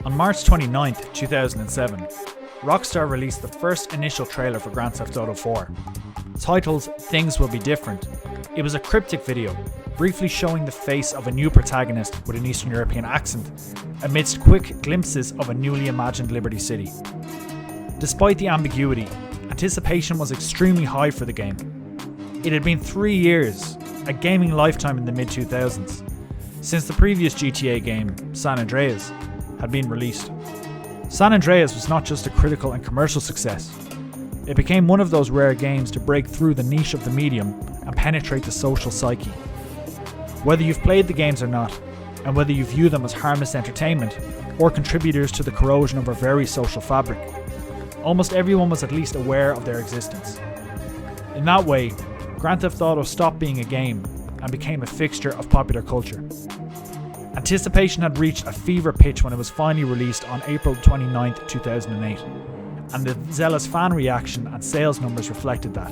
On March 29, 2007, Rockstar released the first initial trailer for Grand Theft Auto 4. Titled Things Will Be Different, it was a cryptic video, briefly showing the face of a new protagonist with an Eastern European accent, amidst quick glimpses of a newly imagined Liberty City. Despite the ambiguity, anticipation was extremely high for the game. It had been 3 years, a gaming lifetime in the mid-2000s, since the previous GTA game, San Andreas, had been released. San Andreas was not just a critical and commercial success. It became one of those rare games to break through the niche of the medium and penetrate the social psyche. Whether you've played the games or not, and whether you view them as harmless entertainment or contributors to the corrosion of our very social fabric, almost everyone was at least aware of their existence. In that way, Grand Theft Auto stopped being a game and became a fixture of popular culture. Anticipation had reached a fever pitch when it was finally released on April 29, 2008, and the zealous fan reaction and sales numbers reflected that.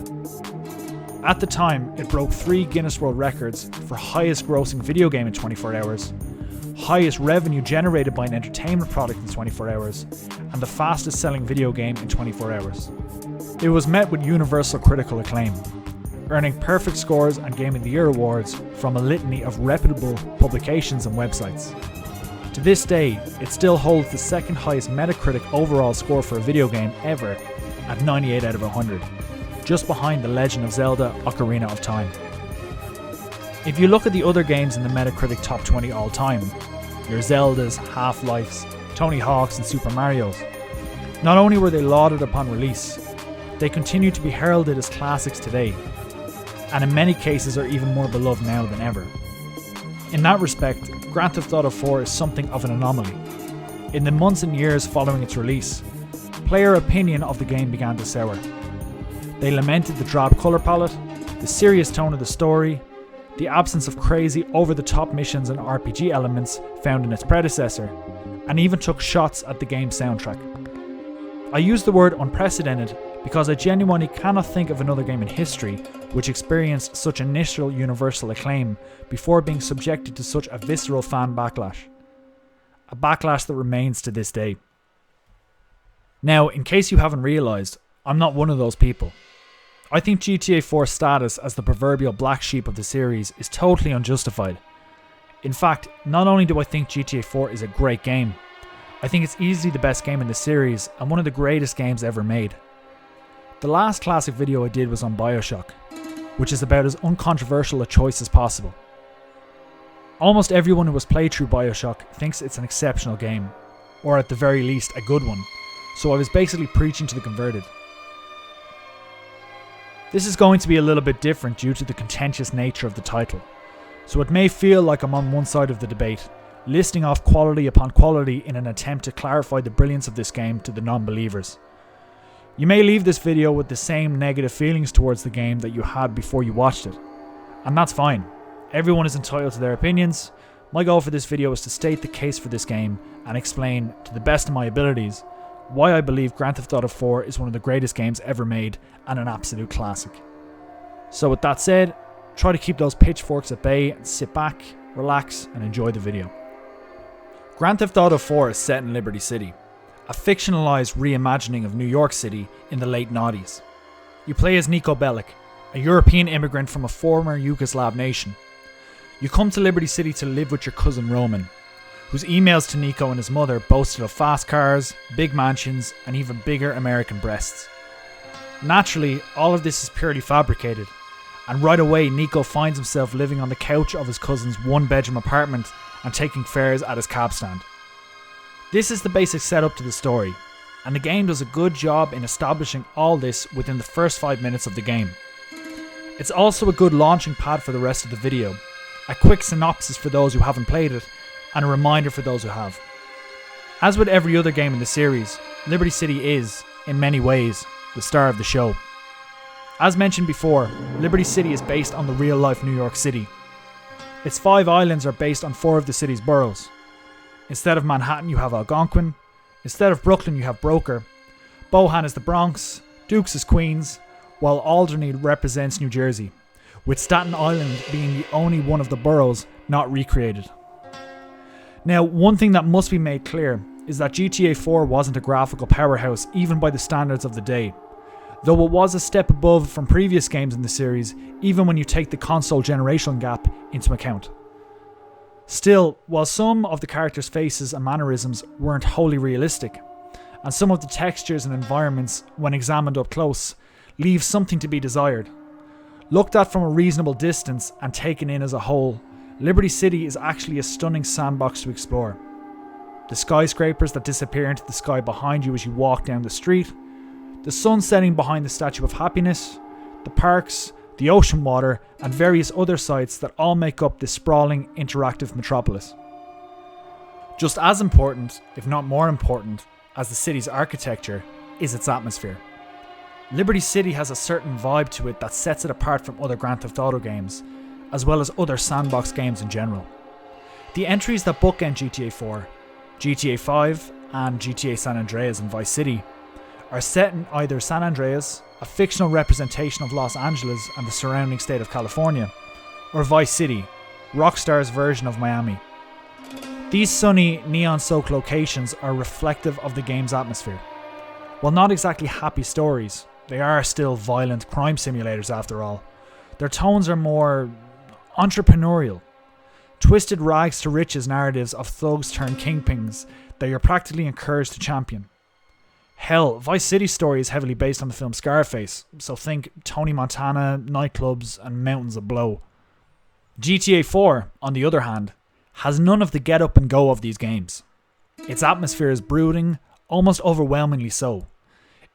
At the time, it broke 3 Guinness World Records for highest grossing video game in 24 hours, highest revenue generated by an entertainment product in 24 hours, and the fastest selling video game in 24 hours. It was met with universal critical acclaim, earning perfect scores and Game of the Year awards from a litany of reputable publications and websites. To this day, it still holds the second highest Metacritic overall score for a video game ever at 98 out of 100, just behind The Legend of Zelda: Ocarina of Time. If you look at the other games in the Metacritic Top 20 all time, your Zeldas, Half-Lifes, Tony Hawk's and Super Mario's, not only were they lauded upon release, they continue to be heralded as classics today, and in many cases are even more beloved now than ever. In that respect, Grand Theft Auto 4 is something of an anomaly. In the months and years following its release, player opinion of the game began to sour. They lamented the drab colour palette, the serious tone of the story, the absence of crazy over-the-top missions and RPG elements found in its predecessor, and even took shots at the game's soundtrack. I use the word unprecedented because I genuinely cannot think of another game in history which experienced such initial universal acclaim before being subjected to such a visceral fan backlash. A backlash that remains to this day. Now, in case you haven't realised, I'm not one of those people. I think GTA 4's status as the proverbial black sheep of the series is totally unjustified. In fact, not only do I think GTA 4 is a great game, I think it's easily the best game in the series and one of the greatest games ever made. The last classic video I did was on BioShock, which is about as uncontroversial a choice as possible. Almost everyone who has played through BioShock thinks it's an exceptional game, or at the very least a good one, so I was basically preaching to the converted. This is going to be a little bit different due to the contentious nature of the title, so it may feel like I'm on one side of the debate, listing off quality upon quality in an attempt to clarify the brilliance of this game to the non-believers. You may leave this video with the same negative feelings towards the game that you had before you watched it, and that's fine. Everyone is entitled to their opinions. My goal for this video is to state the case for this game and explain, to the best of my abilities, why I believe Grand Theft Auto 4 is one of the greatest games ever made and an absolute classic. So with that said, try to keep those pitchforks at bay and sit back, relax and enjoy the video. Grand Theft Auto 4 is set in Liberty City, a fictionalized reimagining of New York City in the late noughties. You play as Niko Bellic, a European immigrant from a former Yugoslav nation. You come to Liberty City to live with your cousin Roman, whose emails to Niko and his mother boasted of fast cars, big mansions, and even bigger American breasts. Naturally, all of this is purely fabricated, and right away Niko finds himself living on the couch of his cousin's one-bedroom apartment and taking fares at his cab stand. This is the basic setup to the story, and the game does a good job in establishing all this within the first 5 minutes of the game. It's also a good launching pad for the rest of the video, a quick synopsis for those who haven't played it, and a reminder for those who have. As with every other game in the series, Liberty City is, in many ways, the star of the show. As mentioned before, Liberty City is based on the real-life New York City. Its 5 islands are based on 4 of the city's boroughs. Instead of Manhattan, you have Algonquin. Instead of Brooklyn, you have Broker. Bohan is the Bronx. Dukes is Queens. While Alderney represents New Jersey, with Staten Island being the only one of the boroughs not recreated. Now, one thing that must be made clear is that GTA 4 wasn't a graphical powerhouse even by the standards of the day, though it was a step above from previous games in the series even when you take the console generational gap into account. Still, while some of the characters' faces and mannerisms weren't wholly realistic, and some of the textures and environments, when examined up close, leave something to be desired, looked at from a reasonable distance and taken in as a whole, Liberty City is actually a stunning sandbox to explore. The skyscrapers that disappear into the sky behind you as you walk down the street, the sun setting behind the Statue of Happiness, the parks, the ocean water, and various other sites that all make up this sprawling, interactive metropolis. Just as important, if not more important, as the city's architecture is its atmosphere. Liberty City has a certain vibe to it that sets it apart from other Grand Theft Auto games, as well as other Sandbox games in general. The entries that bookend GTA 4, GTA 5, and GTA San Andreas and Vice City are set in either San Andreas, a fictional representation of Los Angeles and the surrounding state of California, or Vice City, Rockstar's version of Miami. These sunny, neon-soaked locations are reflective of the game's atmosphere. While not exactly happy stories, they are still violent crime simulators after all. Their tones are more entrepreneurial, twisted rags to riches narratives of thugs turned kingpins that you're practically encouraged to champion. Hell, Vice City's story is heavily based on the film Scarface, so think Tony Montana, nightclubs, and mountains of blow. GTA 4, on the other hand, has none of the get up and go of these games. Its atmosphere is brooding, almost overwhelmingly so.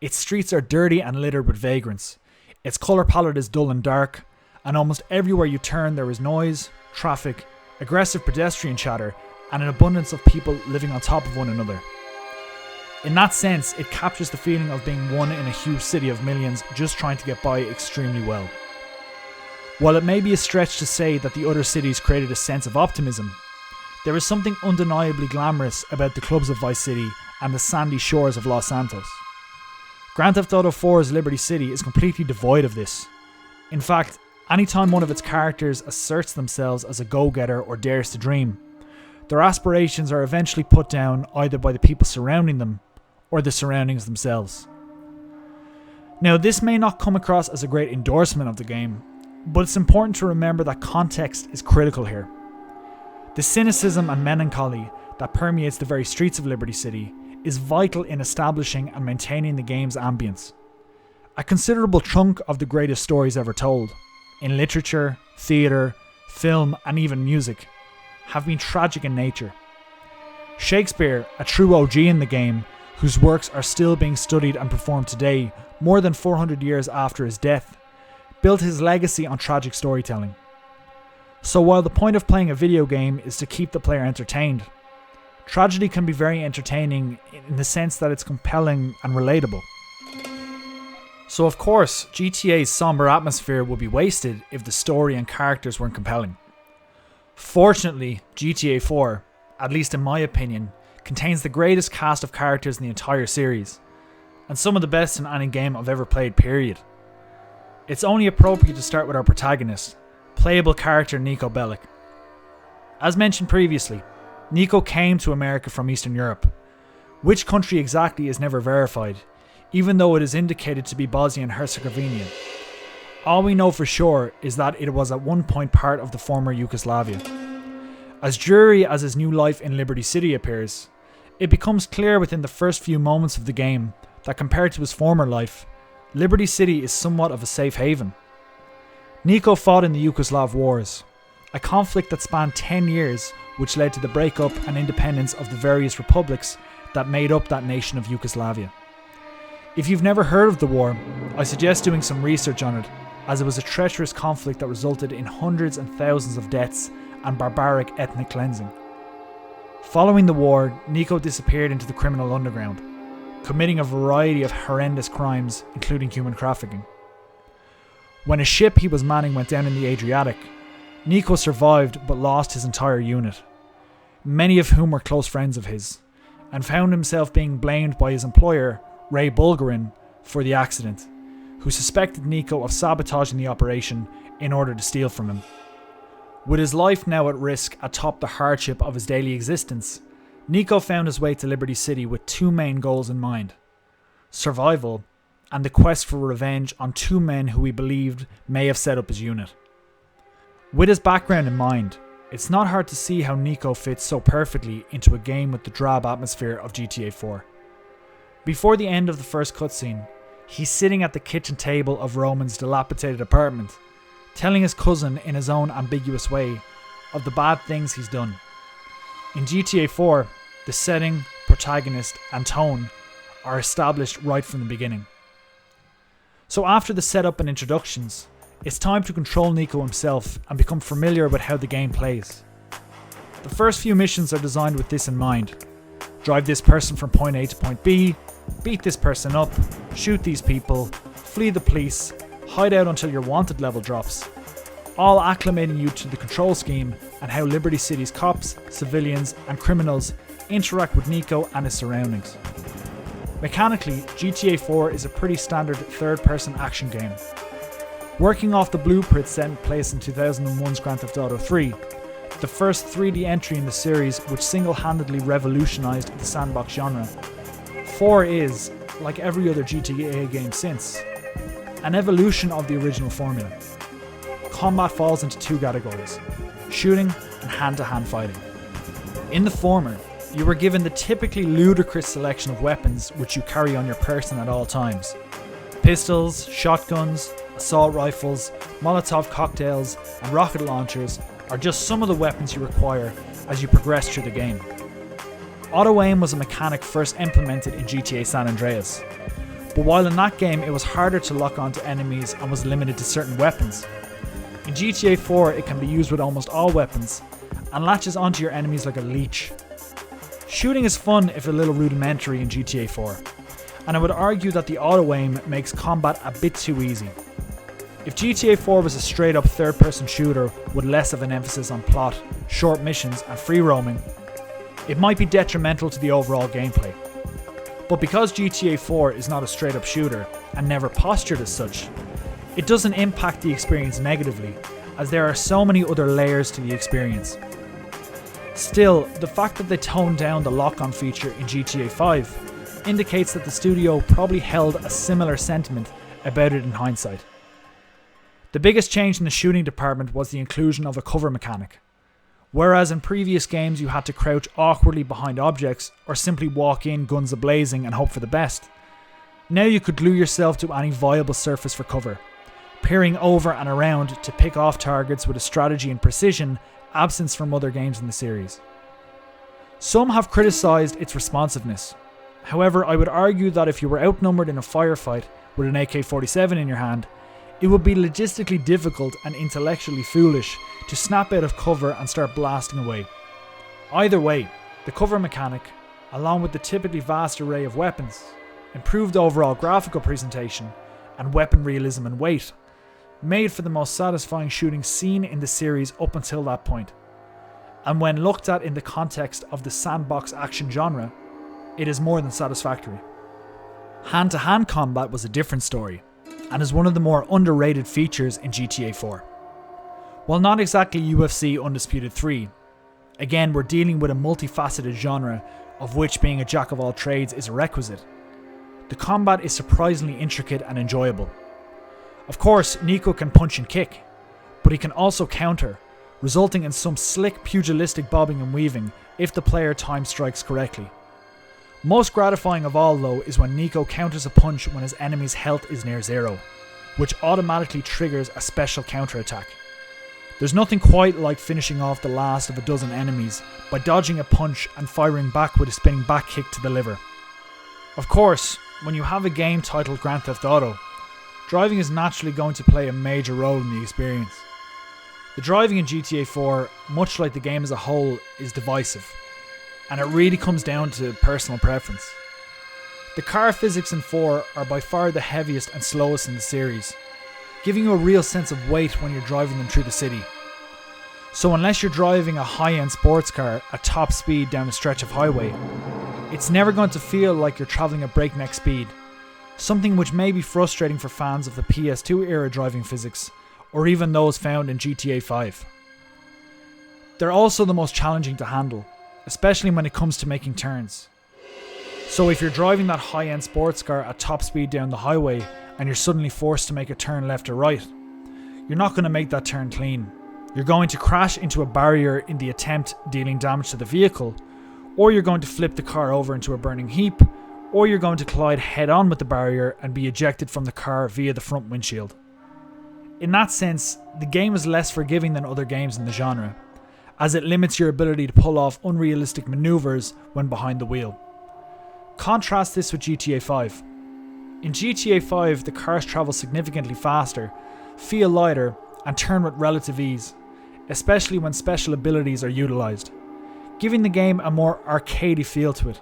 Its streets are dirty and littered with vagrants. Its colour palette is dull and dark, and almost everywhere you turn there is noise, traffic, aggressive pedestrian chatter, and an abundance of people living on top of one another. In that sense, it captures the feeling of being one in a huge city of millions just trying to get by extremely well. While it may be a stretch to say that the other cities created a sense of optimism, there is something undeniably glamorous about the clubs of Vice City and the sandy shores of Los Santos. Grand Theft Auto 4's Liberty City is completely devoid of this. In fact, anytime one of its characters asserts themselves as a go-getter or dares to dream, their aspirations are eventually put down either by the people surrounding them or the surroundings themselves. Now, this may not come across as a great endorsement of the game, but it's important to remember that context is critical here. The cynicism and melancholy that permeates the very streets of Liberty City is vital in establishing and maintaining the game's ambience. A considerable chunk of the greatest stories ever told, in literature, theatre, film, and even music, have been tragic in nature. Shakespeare, a true OG in the game, whose works are still being studied and performed today, more than 400 years after his death, built his legacy on tragic storytelling. So while the point of playing a video game is to keep the player entertained, tragedy can be very entertaining in the sense that it's compelling and relatable. So of course, GTA's somber atmosphere would be wasted if the story and characters weren't compelling. Fortunately, GTA 4, at least in my opinion, contains the greatest cast of characters in the entire series, and some of the best in any game I've ever played, period. It's only appropriate to start with our protagonist, playable character Nico Bellic. As mentioned previously, Nico came to America from Eastern Europe. Which country exactly is never verified, even though it is indicated to be Bosnia and Herzegovina. All we know for sure is that it was at one point part of the former Yugoslavia. As dreary as his new life in Liberty City appears, it becomes clear within the first few moments of the game that compared to his former life, Liberty City is somewhat of a safe haven. Nico fought in the Yugoslav Wars, a conflict that spanned 10 years which led to the breakup and independence of the various republics that made up that nation of Yugoslavia. If you've never heard of the war, I suggest doing some research on it, as it was a treacherous conflict that resulted in hundreds and thousands of deaths and barbaric ethnic cleansing. Following the war, Nico disappeared into the criminal underground, committing a variety of horrendous crimes, including human trafficking. When a ship he was manning went down in the Adriatic, Nico survived but lost his entire unit, many of whom were close friends of his, and found himself being blamed by his employer, Ray Bulgarin, for the accident, who suspected Nico of sabotaging the operation in order to steal from him. With his life now at risk atop the hardship of his daily existence, Nico found his way to Liberty City with two main goals in mind: survival and the quest for revenge on two men who he believed may have set up his unit. With his background in mind, it's not hard to see how Nico fits so perfectly into a game with the drab atmosphere of GTA 4. Before the end of the first cutscene, he's sitting at the kitchen table of Roman's dilapidated apartment, telling his cousin in his own ambiguous way of the bad things he's done. In GTA 4, the setting, protagonist, and tone are established right from the beginning. So after the setup and introductions, it's time to control Nico himself and become familiar with how the game plays. The first few missions are designed with this in mind: drive this person from point A to point B, beat this person up, shoot these people, flee the police, hide out until your wanted level drops, all acclimating you to the control scheme and how Liberty City's cops, civilians, and criminals interact with Nico and his surroundings. Mechanically, GTA 4 is a pretty standard third-person action game. Working off the blueprint set in place in 2001's Grand Theft Auto 3, the first 3D entry in the series which single-handedly revolutionised the sandbox genre, 4 is, like every other GTA game since, an evolution of the original formula. Combat falls into two categories: shooting and hand-to-hand fighting. In the former, you were given the typically ludicrous selection of weapons which you carry on your person at all times. Pistols, shotguns, assault rifles, Molotov cocktails, and rocket launchers are just some of the weapons you require as you progress through the game. Auto-aim was a mechanic first implemented in GTA San Andreas, but while in that game it was harder to lock onto enemies and was limited to certain weapons, in GTA 4 it can be used with almost all weapons and latches onto your enemies like a leech. Shooting is fun if a little rudimentary in GTA 4, and I would argue that the auto-aim makes combat a bit too easy. If GTA 4 was a straight up third person shooter with less of an emphasis on plot, short missions and free roaming, it might be detrimental to the overall gameplay. But because GTA 4 is not a straight up shooter and never postured as such, it doesn't impact the experience negatively, as there are so many other layers to the experience. Still, the fact that they toned down the lock-on feature in GTA 5 indicates that the studio probably held a similar sentiment about it in hindsight. The biggest change in the shooting department was the inclusion of a cover mechanic. Whereas in previous games you had to crouch awkwardly behind objects or simply walk in guns a-blazing and hope for the best, now you could glue yourself to any viable surface for cover, peering over and around to pick off targets with a strategy and precision absent from other games in the series. Some have criticised its responsiveness. However, I would argue that if you were outnumbered in a firefight with an AK-47 in your hand, it would be logistically difficult and intellectually foolish to snap out of cover and start blasting away. Either way, the cover mechanic, along with the typically vast array of weapons, improved overall graphical presentation, and weapon realism and weight, made for the most satisfying shooting seen in the series up until that point. And when looked at in the context of the sandbox action genre, it is more than satisfactory. Hand-to-hand combat was a different story, and is one of the more underrated features in GTA 4. While not exactly UFC Undisputed 3, again we're dealing with a multifaceted genre of which being a jack of all trades is a requisite. The combat is surprisingly intricate and enjoyable. Of course, Nico can punch and kick, but he can also counter, resulting in some slick pugilistic bobbing and weaving if the player time strikes correctly. Most gratifying of all though is when Nico counters a punch when his enemy's health is near zero, which automatically triggers a special counterattack. There's nothing quite like finishing off the last of a dozen enemies by dodging a punch and firing back with a spinning back kick to the liver. Of course, when you have a game titled Grand Theft Auto, driving is naturally going to play a major role in the experience. The driving in GTA 4, much like the game as a whole, is divisive, and it really comes down to personal preference. The car physics in 4 are by far the heaviest and slowest in the series, giving you a real sense of weight when you're driving them through the city. So unless you're driving a high-end sports car at top speed down a stretch of highway, it's never going to feel like you're travelling at breakneck speed, something which may be frustrating for fans of the PS2 era driving physics, or even those found in GTA 5. They're also the most challenging to handle, especially when it comes to making turns. So if you're driving that high-end sports car at top speed down the highway and you're suddenly forced to make a turn left or right, you're not going to make that turn clean. You're going to crash into a barrier in the attempt, dealing damage to the vehicle, or you're going to flip the car over into a burning heap, or you're going to collide head-on with the barrier and be ejected from the car via the front windshield. In that sense, the game is less forgiving than other games in the genre, as it limits your ability to pull off unrealistic maneuvers when behind the wheel. Contrast this with GTA 5. In GTA 5, the cars travel significantly faster, feel lighter, and turn with relative ease, especially when special abilities are utilised, giving the game a more arcadey feel to it.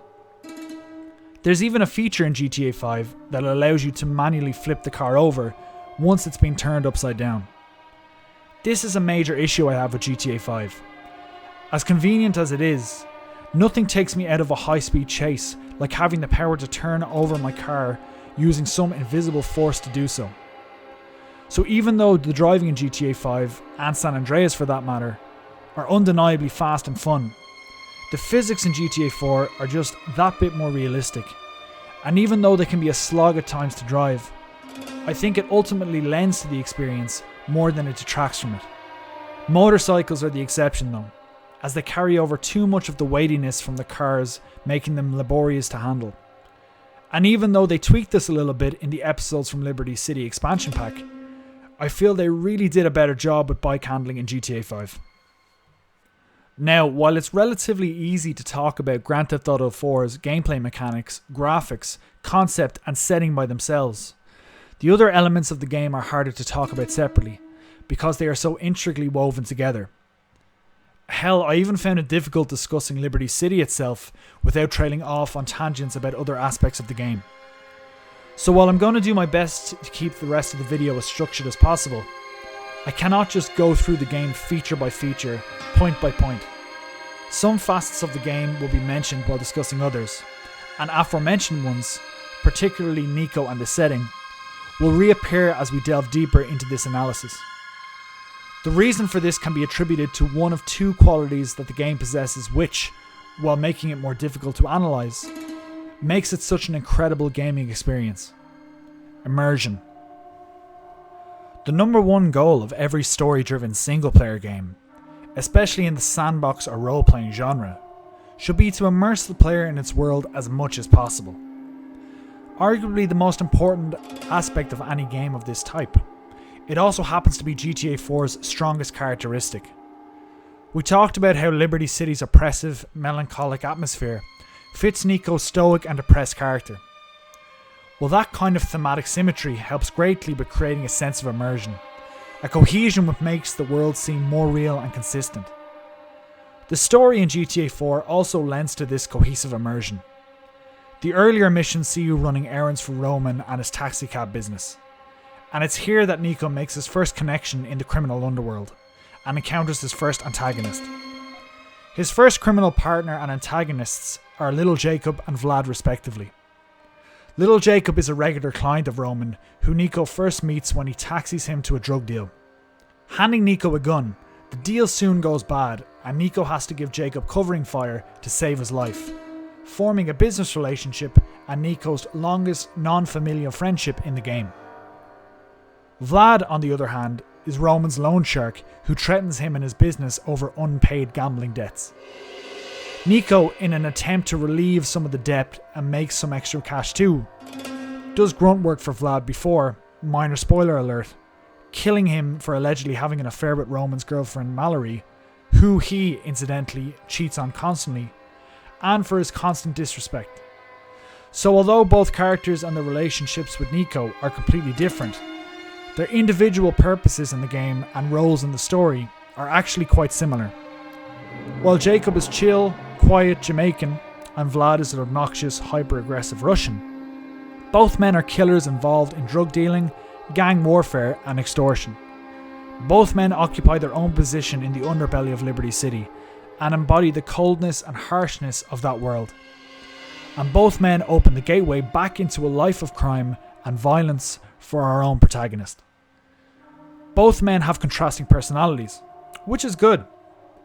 There's even a feature in GTA 5 that allows you to manually flip the car over once it's been turned upside down. This is a major issue I have with GTA 5. As convenient as it is, nothing takes me out of a high-speed chase like having the power to turn over my car using some invisible force to do so. So even though the driving in GTA 5, and San Andreas for that matter, are undeniably fast and fun, the physics in GTA 4 are just that bit more realistic, and even though they can be a slog at times to drive, I think it ultimately lends to the experience more than it detracts from it. Motorcycles are the exception though, as they carry over too much of the weightiness from the cars, making them laborious to handle. And even though they tweaked this a little bit in the episodes from Liberty City expansion pack, I feel they really did a better job with bike handling in GTA 5. Now, while it's relatively easy to talk about Grand Theft Auto 4's gameplay mechanics, graphics, concept and setting by themselves, the other elements of the game are harder to talk about separately, because they are so intricately woven together. Hell, I even found it difficult discussing Liberty City itself without trailing off on tangents about other aspects of the game. So while I'm going to do my best to keep the rest of the video as structured as possible, I cannot just go through the game feature by feature, point by point. Some facets of the game will be mentioned while discussing others, and aforementioned ones, particularly Nico and the setting, will reappear as we delve deeper into this analysis. The reason for this can be attributed to one of two qualities that the game possesses which, while making it more difficult to analyse, makes it such an incredible gaming experience. Immersion. The number one goal of every story-driven single-player game, especially in the sandbox or role-playing genre, should be to immerse the player in its world as much as possible. Arguably the most important aspect of any game of this type, it also happens to be GTA 4's strongest characteristic. We talked about how Liberty City's oppressive, melancholic atmosphere fits Nico's stoic and depressed character. Well, that kind of thematic symmetry helps greatly with creating a sense of immersion, a cohesion which makes the world seem more real and consistent. The story in GTA 4 also lends to this cohesive immersion. The earlier missions see you running errands for Roman and his taxicab business, and it's here that Nico makes his first connection in the criminal underworld and encounters his first antagonist. His first criminal partner and antagonists are Little Jacob and Vlad respectively. Little Jacob is a regular client of Roman who Nico first meets when he taxis him to a drug deal. Handing Nico a gun, the deal soon goes bad and Nico has to give Jacob covering fire to save his life, forming a business relationship and Nico's longest non-familial friendship in the game. Vlad, on the other hand, is Roman's loan shark who threatens him and his business over unpaid gambling debts. Nico, in an attempt to relieve some of the debt and make some extra cash too, does grunt work for Vlad before, minor spoiler alert, killing him for allegedly having an affair with Roman's girlfriend Mallory, who he, incidentally, cheats on constantly, and for his constant disrespect. So although both characters and their relationships with Nico are completely different, their individual purposes in the game and roles in the story are actually quite similar. While Jacob is chill, quiet Jamaican, and Vlad is an obnoxious, hyper-aggressive Russian, both men are killers involved in drug dealing, gang warfare, and extortion. Both men occupy their own position in the underbelly of Liberty City and embody the coldness and harshness of that world. And both men open the gateway back into a life of crime and violence for our own protagonist. Both men have contrasting personalities, which is good.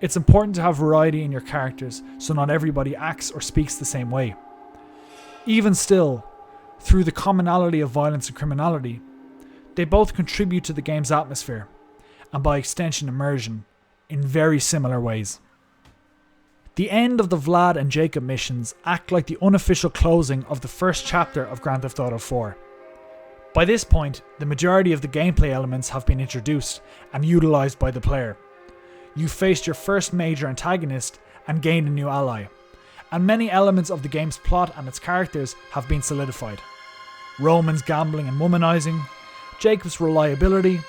It's important to have variety in your characters so not everybody acts or speaks the same way. Even still, through the commonality of violence and criminality, they both contribute to the game's atmosphere, and by extension immersion, in very similar ways. The end of the Vlad and Jacob missions act like the unofficial closing of the first chapter of Grand Theft Auto 4. By this point, the majority of the gameplay elements have been introduced and utilised by the player. You faced your first major antagonist and gained a new ally, and many elements of the game's plot and its characters have been solidified. Roman's gambling and womanizing, Jacob's reliability,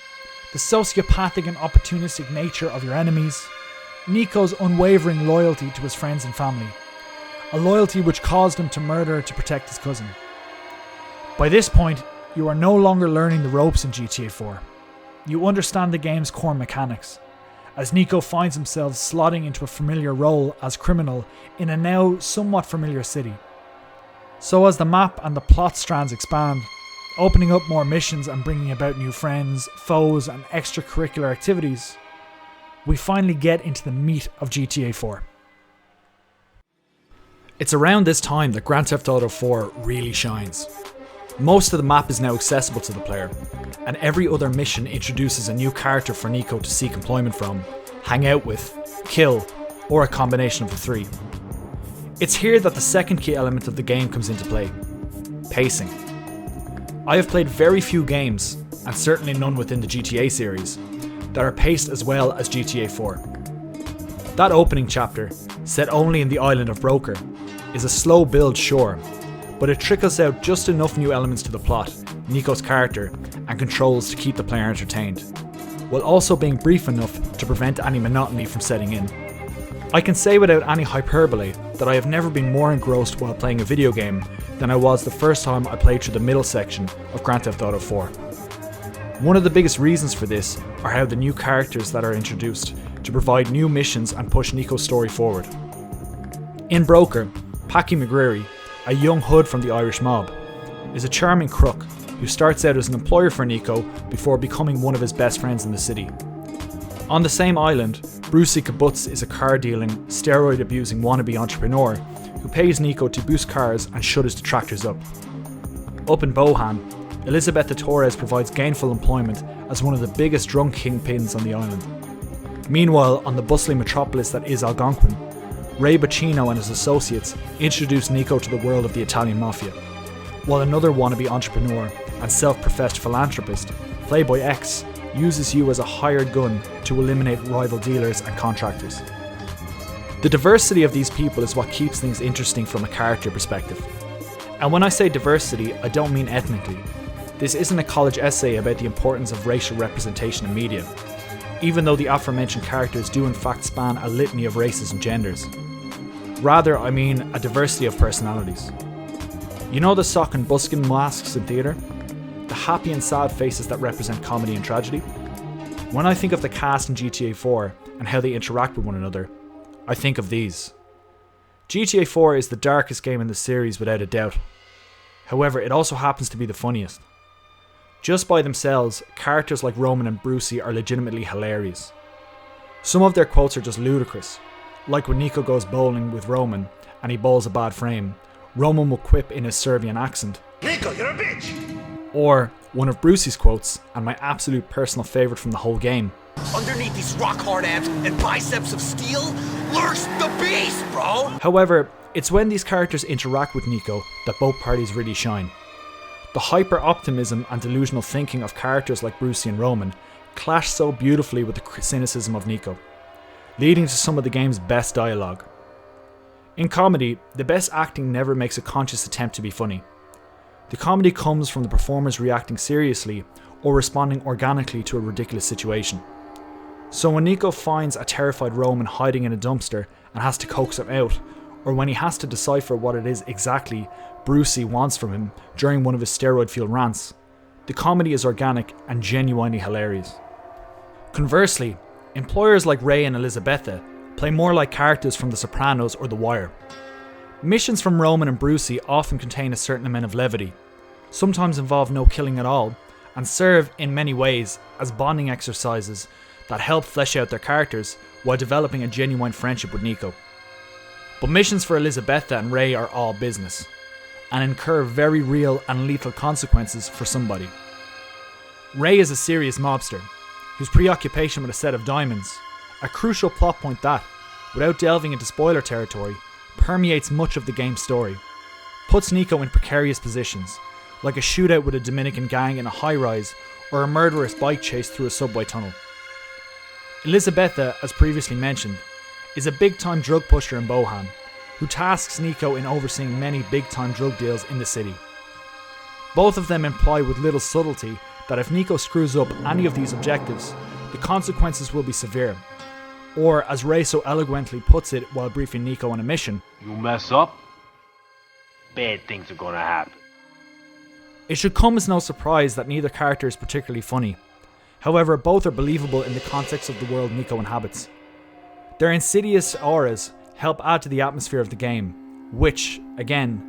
the sociopathic and opportunistic nature of your enemies, Nico's unwavering loyalty to his friends and family, a loyalty which caused him to murder to protect his cousin. By this point, you are no longer learning the ropes in GTA 4. You understand the game's core mechanics, as Nico finds himself slotting into a familiar role as criminal in a now somewhat familiar city. So as the map and the plot strands expand, opening up more missions and bringing about new friends, foes and extracurricular activities, we finally get into the meat of GTA 4. It's around this time that Grand Theft Auto 4 really shines. Most of the map is now accessible to the player, and every other mission introduces a new character for Nico to seek employment from, hang out with, kill, or a combination of the three. It's here that the second key element of the game comes into play: pacing. I have played very few games, and certainly none within the GTA series, that are paced as well as GTA 4. That opening chapter, set only in the island of Broker, is a slow build, sure, but it trickles out just enough new elements to the plot, Nico's character, and controls to keep the player entertained, while also being brief enough to prevent any monotony from setting in. I can say without any hyperbole that I have never been more engrossed while playing a video game than I was the first time I played through the middle section of Grand Theft Auto 4. One of the biggest reasons for this are how the new characters that are introduced to provide new missions and push Nico's story forward. In Broker, Packy McGreary, a young hood from the Irish mob, is a charming crook who starts out as an employer for Nico before becoming one of his best friends in the city. On the same island, Brucey Kibbutz is a car-dealing, steroid-abusing wannabe entrepreneur who pays Nico to boost cars and shut his detractors up. Up in Bohan, Elizabeth Torres provides gainful employment as one of the biggest drunk kingpins on the island. Meanwhile, on the bustling metropolis that is Algonquin, Ray Bacino and his associates introduce Nico to the world of the Italian mafia, while another wannabe entrepreneur and self-professed philanthropist, Playboy X, uses you as a hired gun to eliminate rival dealers and contractors. The diversity of these people is what keeps things interesting from a character perspective. And when I say diversity, I don't mean ethnically. This isn't a college essay about the importance of racial representation in media, even though the aforementioned characters do in fact span a litany of races and genders. Rather, I mean a diversity of personalities. You know the sock and buskin masks in theatre? The happy and sad faces that represent comedy and tragedy? When I think of the cast in GTA 4 and how they interact with one another, I think of these. GTA 4 is the darkest game in the series without a doubt. However, it also happens to be the funniest. Just by themselves, characters like Roman and Brucey are legitimately hilarious. Some of their quotes are just ludicrous, like when Nico goes bowling with Roman and he bowls a bad frame, Roman will quip in his Serbian accent, "Nico, you're a bitch!" Or one of Brucey's quotes, and my absolute personal favourite from the whole game, "Underneath these rock-hard abs and biceps of steel lurks the beast, bro!" However, it's when these characters interact with Nico that both parties really shine. The hyper-optimism and delusional thinking of characters like Brucey and Roman clash so beautifully with the cynicism of Nico, leading to some of the game's best dialogue. In comedy, the best acting never makes a conscious attempt to be funny. The comedy comes from the performers reacting seriously or responding organically to a ridiculous situation. So when Nico finds a terrified Roman hiding in a dumpster and has to coax him out, or when he has to decipher what it is exactly Brucey wants from him during one of his steroid-fueled rants, the comedy is organic and genuinely hilarious. Conversely, employers like Ray and Elizabetha play more like characters from The Sopranos or The Wire. Missions from Roman and Brucey often contain a certain amount of levity, sometimes involve no killing at all, and serve in many ways as bonding exercises that help flesh out their characters while developing a genuine friendship with Nico. But missions for Elizabetha and Ray are all business, and incur very real and lethal consequences for somebody. Ray is a serious mobster, whose preoccupation with a set of diamonds, a crucial plot point that, without delving into spoiler territory, permeates much of the game's story, puts Nico in precarious positions, like a shootout with a Dominican gang in a high-rise or a murderous bike chase through a subway tunnel. Elizabetha, as previously mentioned, is a big-time drug pusher in Bohan, who tasks Nico in overseeing many big-time drug deals in the city. Both of them imply with little subtlety that if Nico screws up any of these objectives, the consequences will be severe. Or, as Ray so eloquently puts it while briefing Nico on a mission, "You mess up, bad things are gonna happen." It should come as no surprise that neither character is particularly funny. However, both are believable in the context of the world Nico inhabits. Their insidious auras help add to the atmosphere of the game, which, again,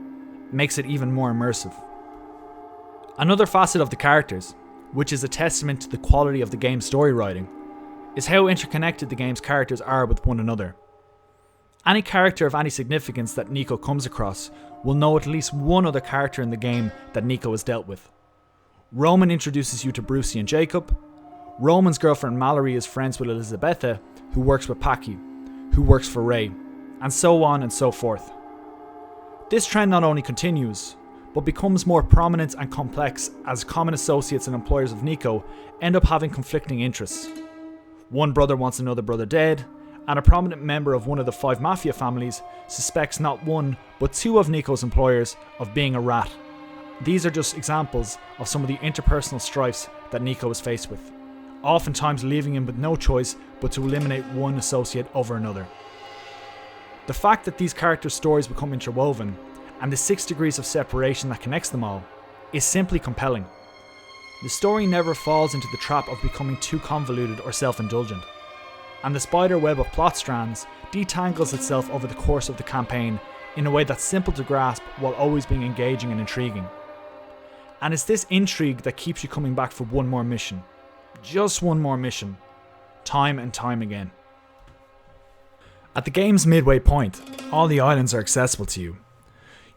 makes it even more immersive. Another facet of the characters, which is a testament to the quality of the game's story writing, is how interconnected the game's characters are with one another. Any character of any significance that Nico comes across will know at least one other character in the game that Nico has dealt with. Roman introduces you to Brucey and Jacob. Roman's girlfriend Mallory is friends with Elizabetha, who works with Paki, who works for Ray, and so on and so forth. This trend not only continues, but becomes more prominent and complex as common associates and employers of Nico end up having conflicting interests. One brother wants another brother dead, and a prominent member of one of the 5 mafia families suspects not one, but 2 of Nico's employers of being a rat. These are just examples of some of the interpersonal strifes that Nico is faced with, oftentimes leaving him with no choice but to eliminate one associate over another. The fact that these characters' stories become interwoven, and the 6 degrees of separation that connects them all, is simply compelling. The story never falls into the trap of becoming too convoluted or self-indulgent, and the spider web of plot strands detangles itself over the course of the campaign in a way that's simple to grasp while always being engaging and intriguing. And it's this intrigue that keeps you coming back for one more mission. Just one more mission. Time and time again. At the game's midway point, all the islands are accessible to you.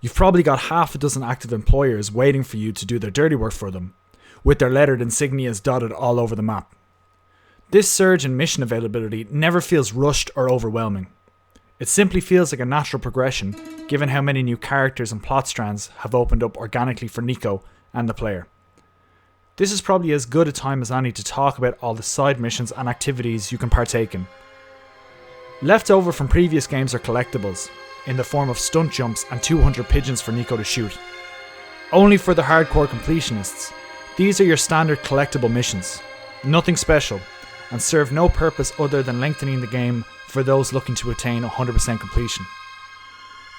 You've probably got half a dozen active employers waiting for you to do their dirty work for them, with their lettered insignias dotted all over the map. This surge in mission availability never feels rushed or overwhelming. It simply feels like a natural progression, given how many new characters and plot strands have opened up organically for Nico and the player. This is probably as good a time as any to talk about all the side missions and activities you can partake in. Left over from previous games are collectibles, in the form of stunt jumps and 200 pigeons for Nico to shoot. Only for the hardcore completionists, these are your standard collectible missions. Nothing special, and serve no purpose other than lengthening the game for those looking to attain 100% completion.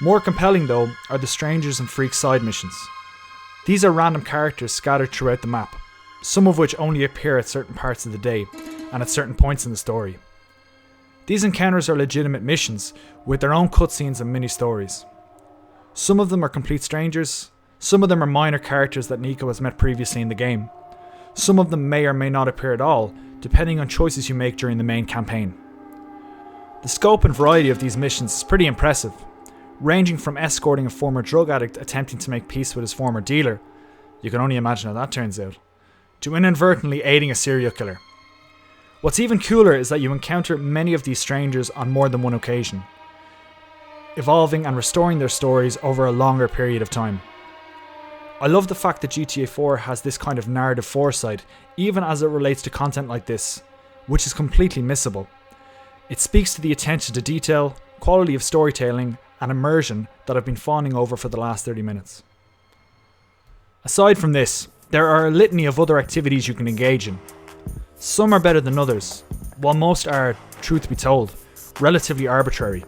More compelling though are the Strangers and Freaks side missions. These are random characters scattered throughout the map, some of which only appear at certain parts of the day and at certain points in the story. These encounters are legitimate missions with their own cutscenes and mini-stories. Some of them are complete strangers, some of them are minor characters that Nico has met previously in the game. Some of them may or may not appear at all, depending on choices you make during the main campaign. The scope and variety of these missions is pretty impressive, ranging from escorting a former drug addict attempting to make peace with his former dealer, you can only imagine how that turns out, to inadvertently aiding a serial killer. What's even cooler is that you encounter many of these strangers on more than one occasion, evolving and restoring their stories over a longer period of time. I love the fact that GTA 4 has this kind of narrative foresight, even as it relates to content like this, which is completely missable. It speaks to the attention to detail, quality of storytelling, and immersion that I've been fawning over for the last 30 minutes. Aside from this, there are a litany of other activities you can engage in. Some are better than others, while most are, truth be told, relatively arbitrary.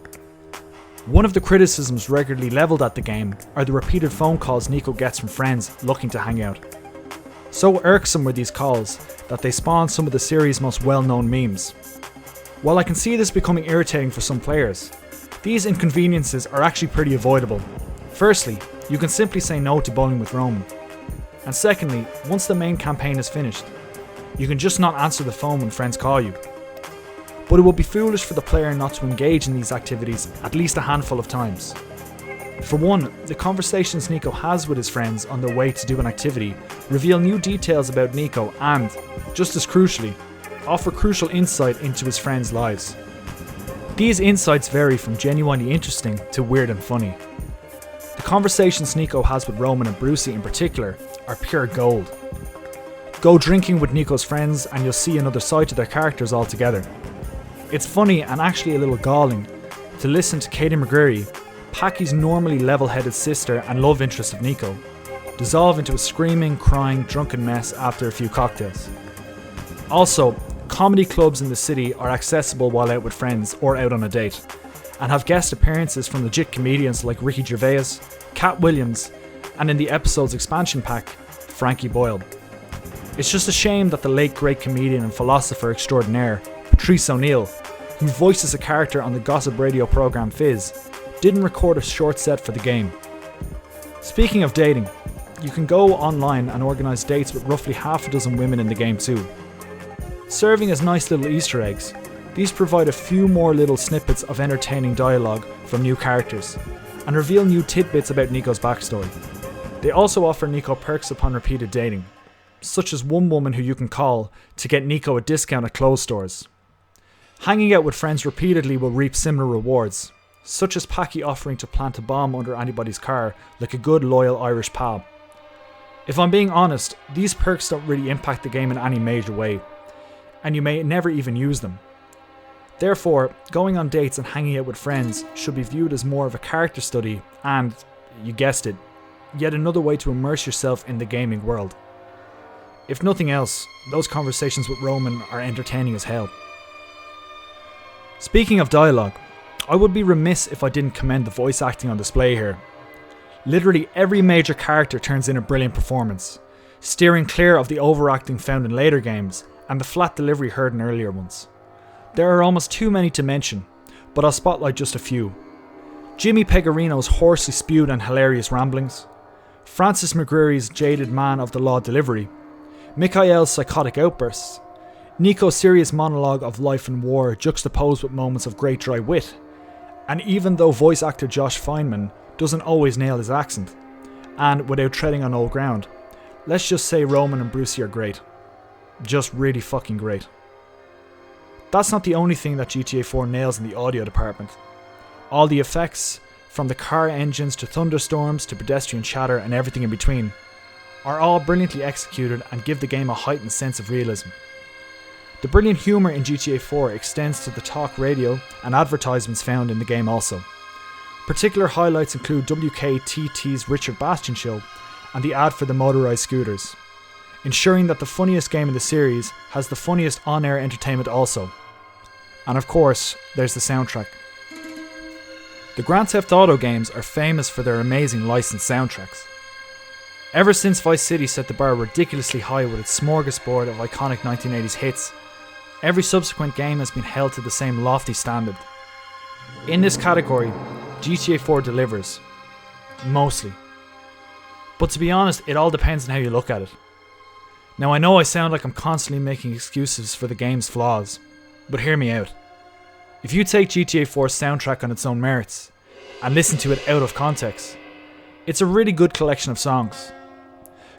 One of the criticisms regularly levelled at the game are the repeated phone calls Nico gets from friends looking to hang out. So irksome were these calls that they spawned some of the series' most well-known memes. While I can see this becoming irritating for some players, these inconveniences are actually pretty avoidable. Firstly, you can simply say no to bowling with Roman. And secondly, once the main campaign is finished, you can just not answer the phone when friends call you. but it would be foolish for the player not to engage in these activities at least a handful of times. For one, the conversations Nico has with his friends on their way to do an activity reveal new details about Nico and, just as crucially, offer crucial insight into his friends' lives. These insights vary from genuinely interesting to weird and funny. The conversations Nico has with Roman and Brucey in particular are pure gold. Go drinking with Nico's friends and you'll see another side to their characters altogether. It's funny and actually a little galling to listen to Katie McGreary, Packy's normally level-headed sister and love interest of Nico, dissolve into a screaming, crying, drunken mess after a few cocktails. Also, comedy clubs in the city are accessible while out with friends or out on a date, and have guest appearances from legit comedians like Ricky Gervais, Cat Williams, and in the episode's expansion pack, Frankie Boyle. It's just a shame that the late great comedian and philosopher extraordinaire, Patrice O'Neill, who voices a character on the gossip radio program Fizz, didn't record a short set for the game. Speaking of dating, you can go online and organise dates with roughly half a dozen women in the game too. Serving as nice little Easter eggs, these provide a few more little snippets of entertaining dialogue from new characters, and reveal new tidbits about Nico's backstory. They also offer Nico perks upon repeated dating, such as one woman who you can call to get Nico a discount at clothes stores. Hanging out with friends repeatedly will reap similar rewards, such as Packy offering to plant a bomb under anybody's car like a good loyal Irish pal. If I'm being honest, these perks don't really impact the game in any major way, and you may never even use them. Therefore, going on dates and hanging out with friends should be viewed as more of a character study and, you guessed it, yet another way to immerse yourself in the gaming world. If nothing else, those conversations with Roman are entertaining as hell. Speaking of dialogue, I would be remiss if I didn't commend the voice acting on display here. Literally every major character turns in a brilliant performance, steering clear of the overacting found in later games and the flat delivery heard in earlier ones. There are almost too many to mention, but I'll spotlight just a few. Jimmy Pegorino's hoarsely spewed and hilarious ramblings, Francis McGreary's jaded man of the law delivery, Mikhail's psychotic outbursts, Nico's serious monologue of life and war juxtaposed with moments of great dry wit, and even though voice actor Josh Feynman doesn't always nail his accent, and without treading on old ground, let's just say Roman and Brucey are great. Just really fucking great. That's not the only thing that GTA 4 nails in the audio department. All the effects, from the car engines to thunderstorms to pedestrian chatter and everything in between, are all brilliantly executed and give the game a heightened sense of realism. The brilliant humour in GTA 4 extends to the talk radio and advertisements found in the game also. Particular highlights include WKTT's Richard Bastian show and the ad for the motorised scooters, ensuring that the funniest game in the series has the funniest on-air entertainment also. And of course, there's the soundtrack. The Grand Theft Auto games are famous for their amazing licensed soundtracks. Ever since Vice City set the bar ridiculously high with its smorgasbord of iconic 1980s hits, every subsequent game has been held to the same lofty standard. In this category, GTA 4 delivers. Mostly. But to be honest, it all depends on how you look at it. Now I know I sound like I'm constantly making excuses for the game's flaws, but hear me out. If you take GTA 4's soundtrack on its own merits, and listen to it out of context, it's a really good collection of songs.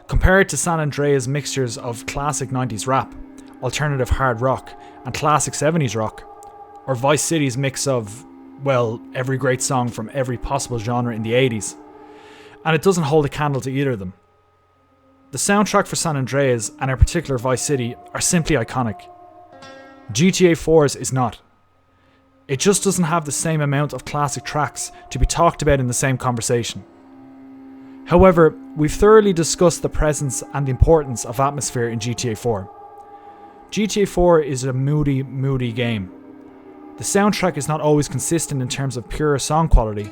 Compare it to San Andreas' mixtures of classic 90s rap, alternative hard rock, and classic 70s rock, or Vice City's mix of, well, every great song from every possible genre in the 80s, and it doesn't hold a candle to either of them. The soundtrack for San Andreas, and in particular Vice City, are simply iconic. GTA 4's is not. It just doesn't have the same amount of classic tracks to be talked about in the same conversation. However, we've thoroughly discussed the presence and the importance of atmosphere in GTA 4. GTA 4 is a moody game. The soundtrack is not always consistent in terms of pure song quality,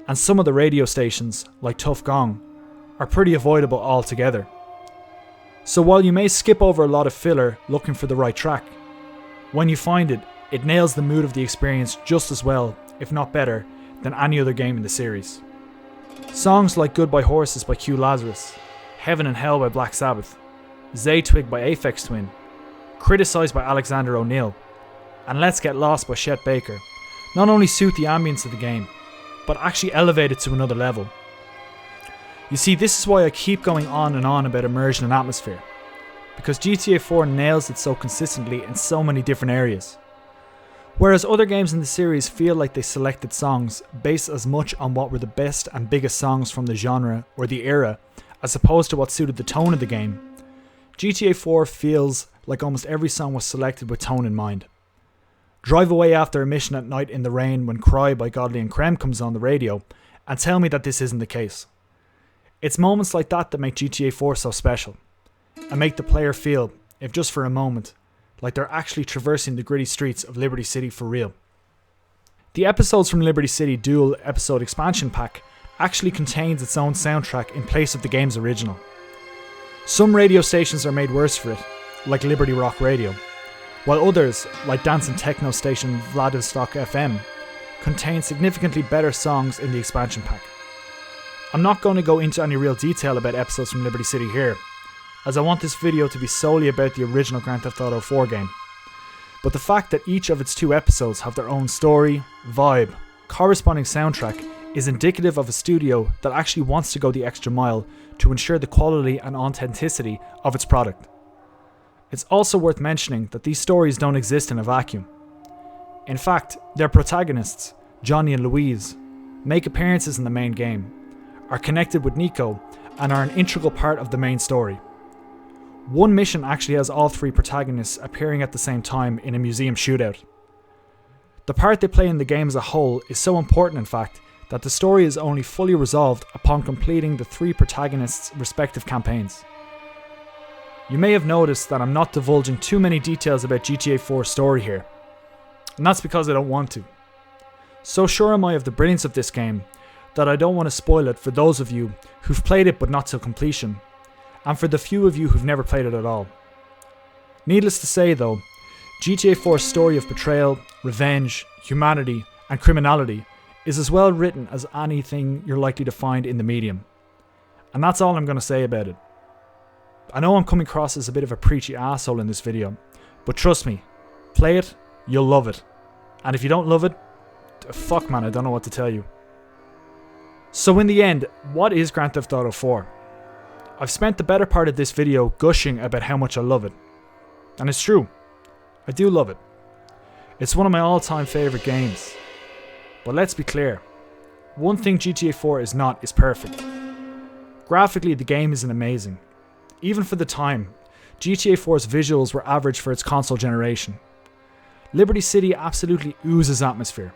and some of the radio stations, like Tough Gong, are pretty avoidable altogether. So while you may skip over a lot of filler looking for the right track, when you find it, it nails the mood of the experience just as well, if not better, than any other game in the series. Songs like Goodbye Horses by Q Lazarus, Heaven and Hell by Black Sabbath, Zay Twig by Aphex Twin, Criticised by Alexander O'Neill, and Let's Get Lost by Chet Baker not only suit the ambience of the game, but actually elevate it to another level. You see, this is why I keep going on and on about immersion and atmosphere, because GTA 4 nails it so consistently in so many different areas. Whereas other games in the series feel like they selected songs based as much on what were the best and biggest songs from the genre or the era, as opposed to what suited the tone of the game, GTA 4 feels like almost every song was selected with tone in mind. Drive away after a mission at night in the rain when Cry by Godley and Creme comes on the radio, and tell me that this isn't the case. It's moments like that make GTA 4 so special, and make the player feel, if just for a moment, like they're actually traversing the gritty streets of Liberty City for real. The episodes from Liberty City Dual Episode Expansion Pack actually contains its own soundtrack in place of the game's original. Some radio stations are made worse for it, like Liberty Rock Radio, while others, like dance and techno station Vladivostok FM, contain significantly better songs in the expansion pack. I'm not going to go into any real detail about episodes from Liberty City here, as I want this video to be solely about the original Grand Theft Auto 4 game. But the fact that each of its 2 episodes have their own story, vibe, corresponding soundtrack is indicative of a studio that actually wants to go the extra mile to ensure the quality and authenticity of its product. It's also worth mentioning that these stories don't exist in a vacuum. In fact, their protagonists, Johnny and Louise, make appearances in the main game, are connected with Nico, and are an integral part of the main story. One mission actually has all 3 protagonists appearing at the same time in a museum shootout. The part they play in the game as a whole is so important, in fact, that the story is only fully resolved upon completing the 3 protagonists' respective campaigns. You may have noticed that I'm not divulging too many details about GTA 4's story here, and that's because I don't want to. So sure am I of the brilliance of this game that I don't want to spoil it for those of you who've played it but not till completion, and for the few of you who've never played it at all. Needless to say though, GTA 4's story of betrayal, revenge, humanity, and criminality is as well written as anything you're likely to find in the medium. And that's all I'm going to say about it. I know I'm coming across as a bit of a preachy asshole in this video, but trust me, play it, you'll love it. And if you don't love it, fuck man, I don't know what to tell you. So in the end, what is Grand Theft Auto 4? I've spent the better part of this video gushing about how much I love it. And it's true, I do love it. It's one of my all-time favourite games. But let's be clear, one thing GTA 4 is not is perfect. Graphically, the game isn't amazing. Even for the time, GTA 4's visuals were average for its console generation. Liberty City absolutely oozes atmosphere,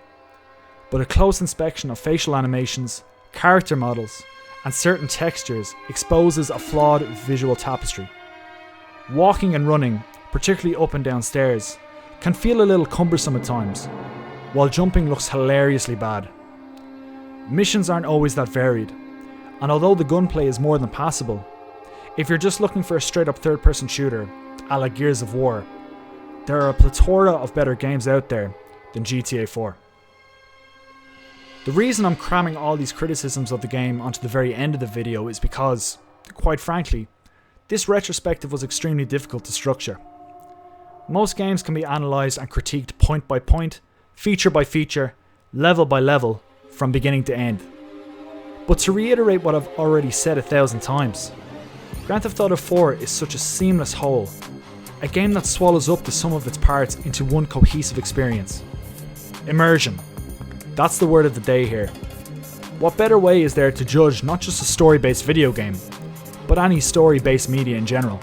but a close inspection of facial animations, character models, and certain textures exposes a flawed visual tapestry. Walking and running, particularly up and down stairs, can feel a little cumbersome at times, while jumping looks hilariously bad. Missions aren't always that varied, and although the gunplay is more than passable, if you're just looking for a straight up third person shooter, a la Gears of War, there are a plethora of better games out there than GTA 4. The reason I'm cramming all these criticisms of the game onto the very end of the video is because, quite frankly, this retrospective was extremely difficult to structure. Most games can be analysed and critiqued point by point, feature by feature, level by level, from beginning to end. But to reiterate what I've already said 1,000 times, Grand Theft Auto 4 is such a seamless whole, a game that swallows up the sum of its parts into one cohesive experience. Immersion. That's the word of the day here. What better way is there to judge not just a story-based video game, but any story-based media in general?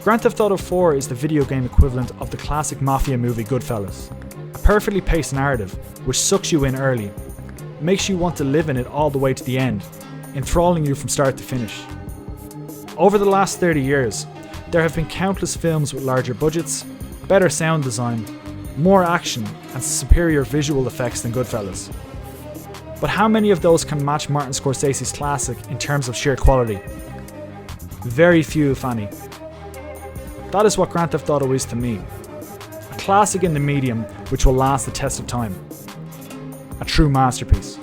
Grand Theft Auto 4 is the video game equivalent of the classic mafia movie Goodfellas. A perfectly paced narrative which sucks you in early, makes you want to live in it all the way to the end, enthralling you from start to finish. Over the last 30 years, there have been countless films with larger budgets, better sound design, more action and superior visual effects than Goodfellas. But how many of those can match Martin Scorsese's classic in terms of sheer quality? Very few, if any. That is what Grand Theft Auto is to me. A classic in the medium which will last the test of time. A true masterpiece.